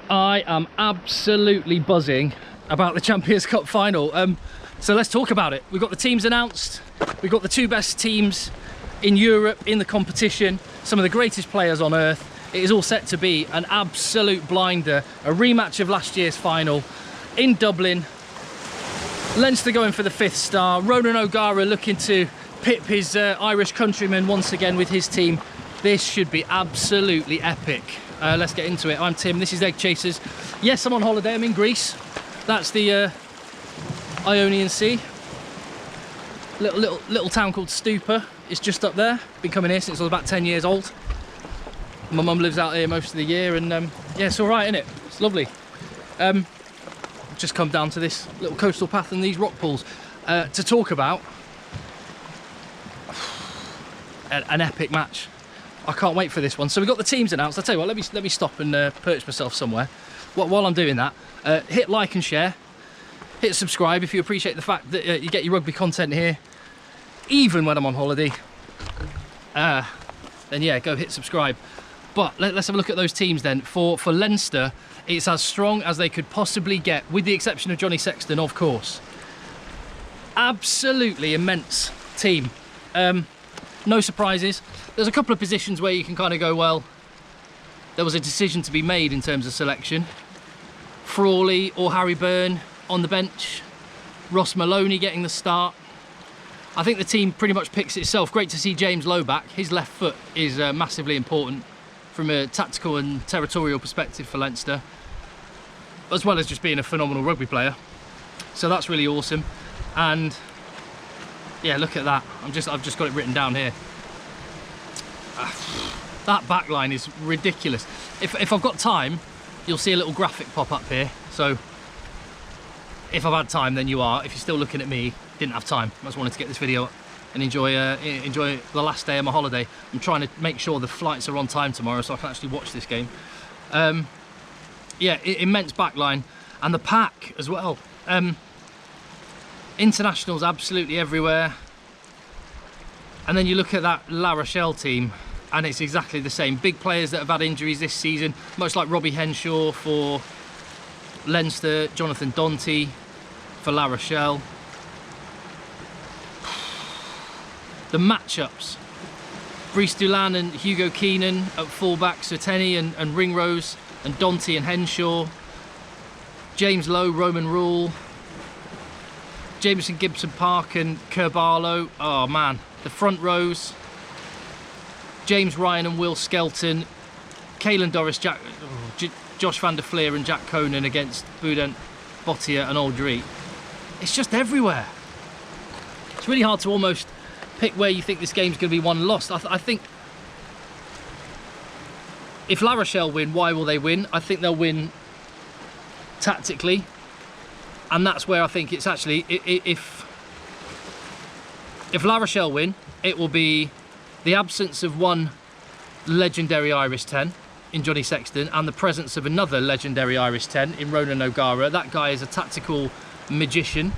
I am absolutely buzzing about the Champions Cup final. So let's talk about it. We've got the teams announced. We've got the two best teams in Europe in the competition. Some of the greatest players on earth. It is all set to be an absolute blinder. A rematch of last year's final in Dublin. Leinster going for the 5th star. Ronan O'Gara looking to pip his Irish countrymen once again with his team. This should be absolutely epic. Let's get into it. I'm Tim, this is Egg Chasers. Yes, I'm on holiday, I'm in Greece. That's the Ionian Sea. Little town called Stupa. It's just up there. Been coming here since I was about 10 years old. My mum lives out here most of the year, and yeah, it's all right, isn't it? It's lovely. Just come down to this little coastal path and these rock pools to talk about an epic match. I can't wait for this one. So we've got the teams announced. I'll tell you what, let me stop and perch myself somewhere. While I'm doing that, hit like and share. Hit subscribe if you appreciate the fact that you get your rugby content here, even when I'm on holiday. Then yeah, go hit subscribe. But let's have a look at those teams then. For Leinster, it's as strong as they could possibly get, with the exception of Johnny Sexton, of course. Absolutely immense team. No surprises. There's a couple of positions where you can kind of go, well, there was a decision to be made in terms of selection. Frawley or Harry Byrne on the bench. Ross Maloney getting the start. I think the team pretty much picks itself. Great to see James Lowe back. His left foot is massively important from a tactical and territorial perspective for Leinster, as well as just being a phenomenal rugby player. So that's really awesome. And yeah, look at that. I've just got it written down here. That back line is ridiculous. If I've got time, you'll see a little graphic pop up here. So if I've had time, then you are. If you're still looking at me, didn't have time. I just wanted to get this video up and enjoy the last day of my holiday. I'm trying to make sure the flights are on time tomorrow so I can actually watch this game. Yeah, immense back line. And the pack as well. Internationals absolutely everywhere. And then you look at that La Rochelle team and it's exactly the same. Big players that have had injuries this season, much like Robbie Henshaw for Leinster, Jonathan Donty for La Rochelle. The matchups: Brice Dulin and Hugo Keenan at fullback, Serteni and Ringrose, and Donty and Henshaw. James Lowe, Roman Rule, Jameson Gibson Park and Kerbarlow. Oh man, the front rows: James Ryan and Will Skelton, Caelan Doris, Josh van der Fleer and Jack Conan against Boudin, Bottia and Aldry. It's just everywhere. It's really hard to almost pick where you think this game's going to be won and lost. I think if La Rochelle win, why will they win? I think they'll win tactically, and that's where I think it's actually, if La Rochelle win, it will be the absence of one legendary Irish 10 in Johnny Sexton and the presence of another legendary Irish 10 in Ronan O'Gara. That guy is a tactical magician.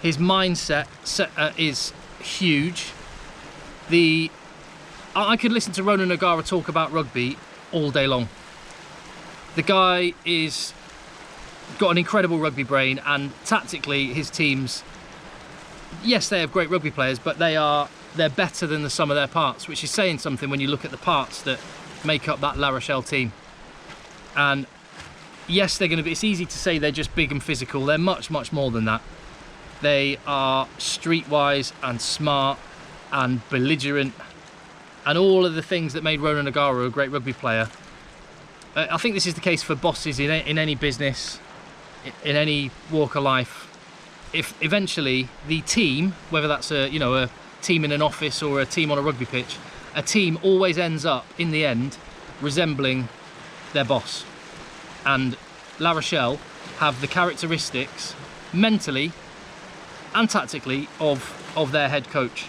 His mindset is huge. I could listen to Ronan O'Gara talk about rugby all day long. The guy is got an incredible rugby brain, and tactically his teams, yes, they have great rugby players, but they're better than the sum of their parts, which is saying something when you look at the parts that make up that La Rochelle team. And yes, they're going to be, it's easy to say they're just big and physical. They're much more than that. They are streetwise and smart and belligerent and all of the things that made Ronan O'Gara a great rugby player. I think this is the case for bosses in any business, in any walk of life. If eventually the team, whether that's a team in an office or a team on a rugby pitch, a team always ends up in the end resembling their boss. And La Rochelle have the characteristics mentally and tactically of their head coach.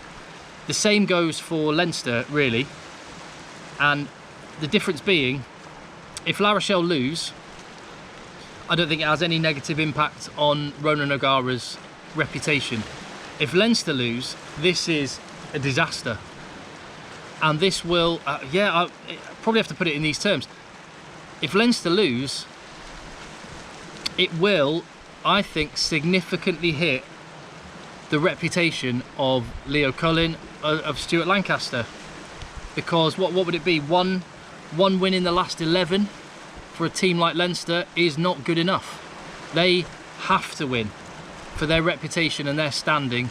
The same goes for Leinster, really. And the difference being, if La Rochelle lose, I don't think it has any negative impact on Ronan O'Gara's reputation. If Leinster lose, this is a disaster. And this will, I probably have to put it in these terms. If Leinster lose, it will, I think, significantly hit the reputation of Leo Cullen, of Stuart Lancaster, because what would it be? One win in the last 11 for a team like Leinster is not good enough. They have to win for their reputation and their standing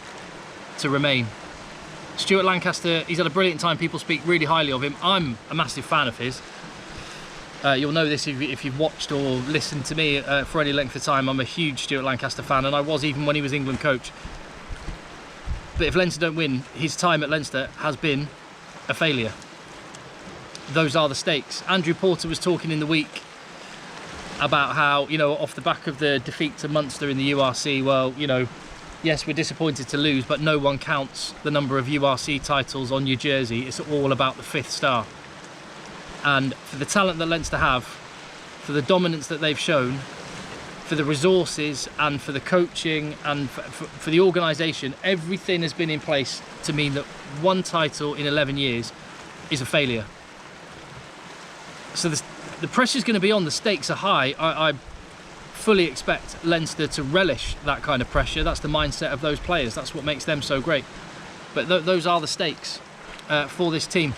to remain. Stuart Lancaster, he's had a brilliant time. People speak really highly of him. I'm a massive fan of his. You'll know this if you've watched or listened to me for any length of time. I'm a huge Stuart Lancaster fan, and I was even when he was England coach. But if Leinster don't win, his time at Leinster has been a failure. Those are the stakes. Andrew Porter was talking in the week about how, you know, off the back of the defeat to Munster in the URC, well, you know, yes, we're disappointed to lose, but no one counts the number of URC titles on your jersey. It's all about the 5th star. And for the talent that Leinster have, for the dominance that they've shown, for the resources and for the coaching and for the organisation, everything has been in place to mean that one title in 11 years is a failure. So the pressure's going to be on, the stakes are high. I fully expect Leinster to relish that kind of pressure. That's the mindset of those players. That's what makes them so great. But those are the stakes for this team.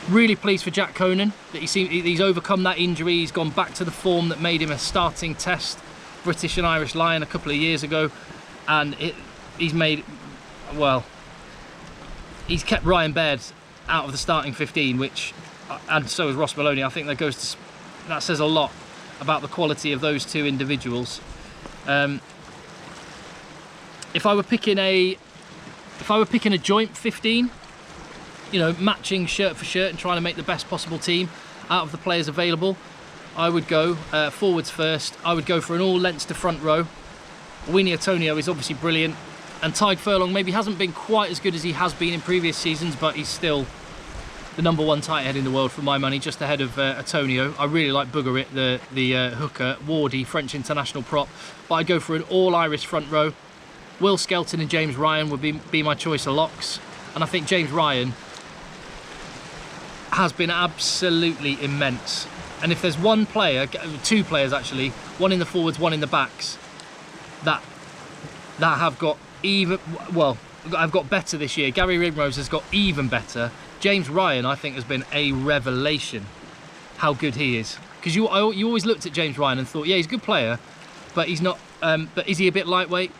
Really pleased for Jack Conan that he's overcome that injury. He's gone back to the form that made him a starting Test British and Irish Lion a couple of years ago, and he's kept Ryan Baird out of the starting 15, which, and so has Ross Maloney. I think that says a lot about the quality of those two individuals. If I were picking a joint 15, you know, matching shirt for shirt and trying to make the best possible team out of the players available, I would go forwards first. I would go for an all Leinster front row. Winnie Antonio is obviously brilliant, and Tadhg Furlong maybe hasn't been quite as good as he has been in previous seasons, but he's still the #1 tight head in the world for my money, just ahead of Antonio. I really like Buggerit, the hooker. Wardy, French international prop, but I'd go for an all Irish front row. Will Skelton and James Ryan would be my choice of locks, and I think James Ryan has been absolutely immense. And if there's one player, 2 players actually, one in the forwards, one in the backs, that have got better this year. Gary Rimrose has got even better. James Ryan, I think, has been a revelation how good he is. Because you always looked at James Ryan and thought, yeah, he's a good player, but he's not. But is he a bit lightweight?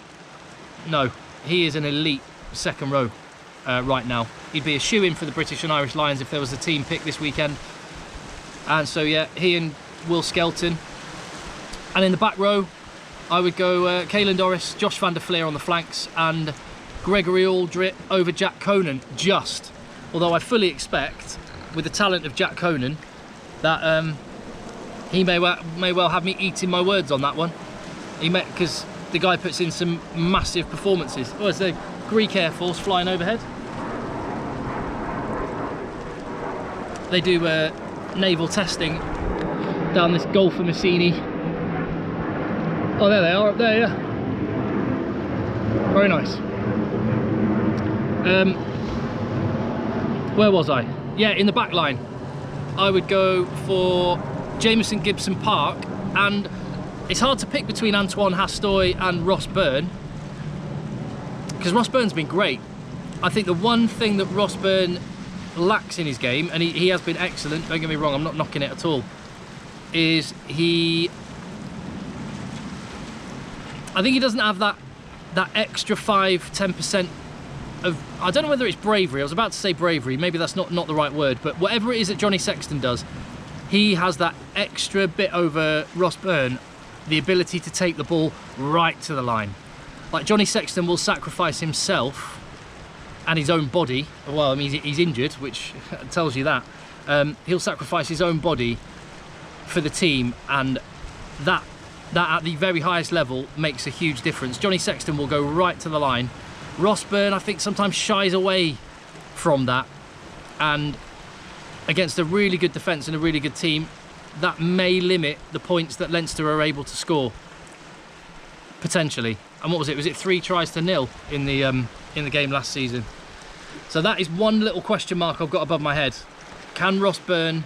No, he is an elite second row right now. He'd be a shoe-in for the British and Irish Lions if there was a team pick this weekend. And so, yeah, he and Will Skelton. And in the back row, I would go Caelan Doris, Josh van der Fleer on the flanks, and Gregory Aldrit over Jack Conan, just. Although I fully expect, with the talent of Jack Conan, that he may well have me eating my words on that one. Because the guy puts in some massive performances. Oh, it's the Greek Air Force flying overhead. They do naval testing down this Gulf of Messini. Oh, there they are up there, yeah. Very nice. Where was I? Yeah, in the back line, I would go for Jamison Gibson Park, and it's hard to pick between Antoine Hastoy and Ross Byrne, because Ross Byrne's been great. I think the one thing that Ross Byrne lacks in his game, and he has been excellent, don't get me wrong, I'm not knocking it at all, is I think he doesn't have that extra 5-10% of, I don't know whether it's bravery. I was about to say bravery, maybe that's not the right word, but whatever it is that Johnny Sexton does, he has that extra bit over Ross Byrne, the ability to take the ball right to the line. Like, Johnny Sexton will sacrifice himself and his own body. Well, I mean, he's injured, which tells you that. He'll sacrifice his own body for the team, and that at the very highest level makes a huge difference. Johnny Sexton will go right to the line. Ross Byrne, I think, sometimes shies away from that, and against a really good defence and a really good team, that may limit the points that Leinster are able to score, potentially. And what was it? Was it 3 tries to 0 in the game last season? So that is one little question mark I've got above my head. Can Ross Byrne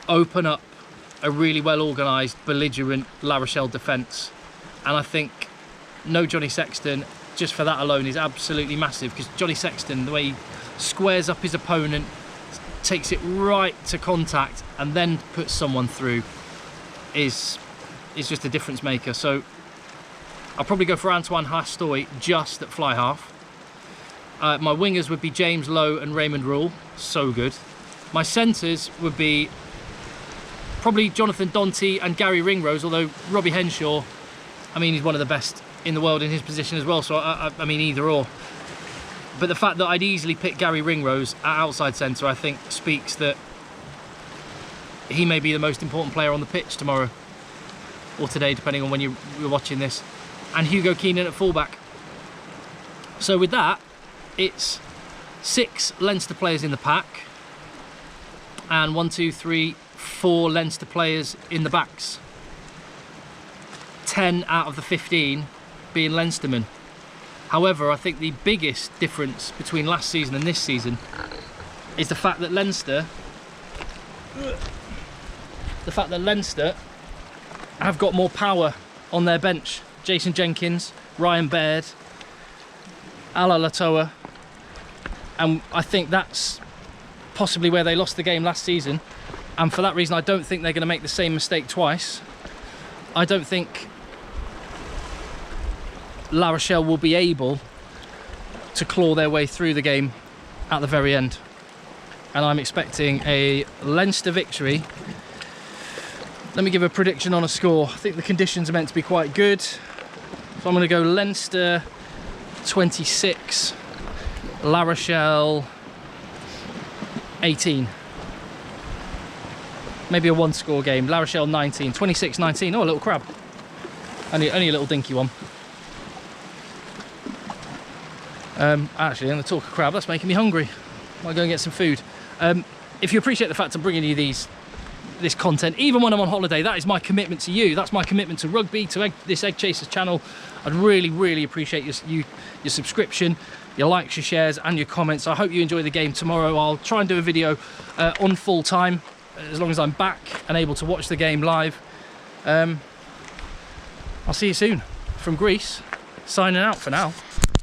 open up a really well organised, belligerent La Rochelle defence. And I think no Johnny Sexton, just for that alone, is absolutely massive, because Johnny Sexton, the way he squares up his opponent, takes it right to contact and then puts someone through, is just a difference maker. So I'll probably go for Antoine Hastoy just at fly half. My wingers would be James Lowe and Raymond Rule, so good. My centres would be probably Jonathan Donty and Gary Ringrose, although Robbie Henshaw, I mean, he's one of the best in the world in his position as well, so I mean, either or. But the fact that I'd easily pick Gary Ringrose at outside centre, I think speaks that he may be the most important player on the pitch tomorrow, or today, depending on when you're watching this. And Hugo Keenan at fullback. So with that, it's 6 Leinster players in the pack, and 1, 2, 3, 4 Leinster players in the backs. 10 out of the 15 being Leinstermen. However, I think the biggest difference between last season and this season is the fact that Leinster have got more power on their bench. Jason Jenkins, Ryan Baird, Ala Latoa, and I think that's possibly where they lost the game last season, and for that reason I don't think they're going to make the same mistake twice. I don't think La Rochelle will be able to claw their way through the game at the very end, and I'm expecting a Leinster victory. Let me give a prediction on a score. I think the conditions are meant to be quite good, so I'm going to go Leinster 26, La Rochelle 18. Maybe a 1-score game. La Rochelle 19, 26-19. Oh, a little crab. Only a little dinky one. Actually, I'm going to talk of crab. That's making me hungry. I'll go and get some food. If you appreciate the fact I'm bringing you this content, even when I'm on holiday, that is my commitment to you. That's my commitment to rugby, to this Egg Chasers channel. I'd really appreciate your subscription, your likes, your shares, and your comments. I hope you enjoy the game tomorrow. I'll try and do a video on full time, as long as I'm back and able to watch the game live. I'll see you soon from Greece. Signing out for now.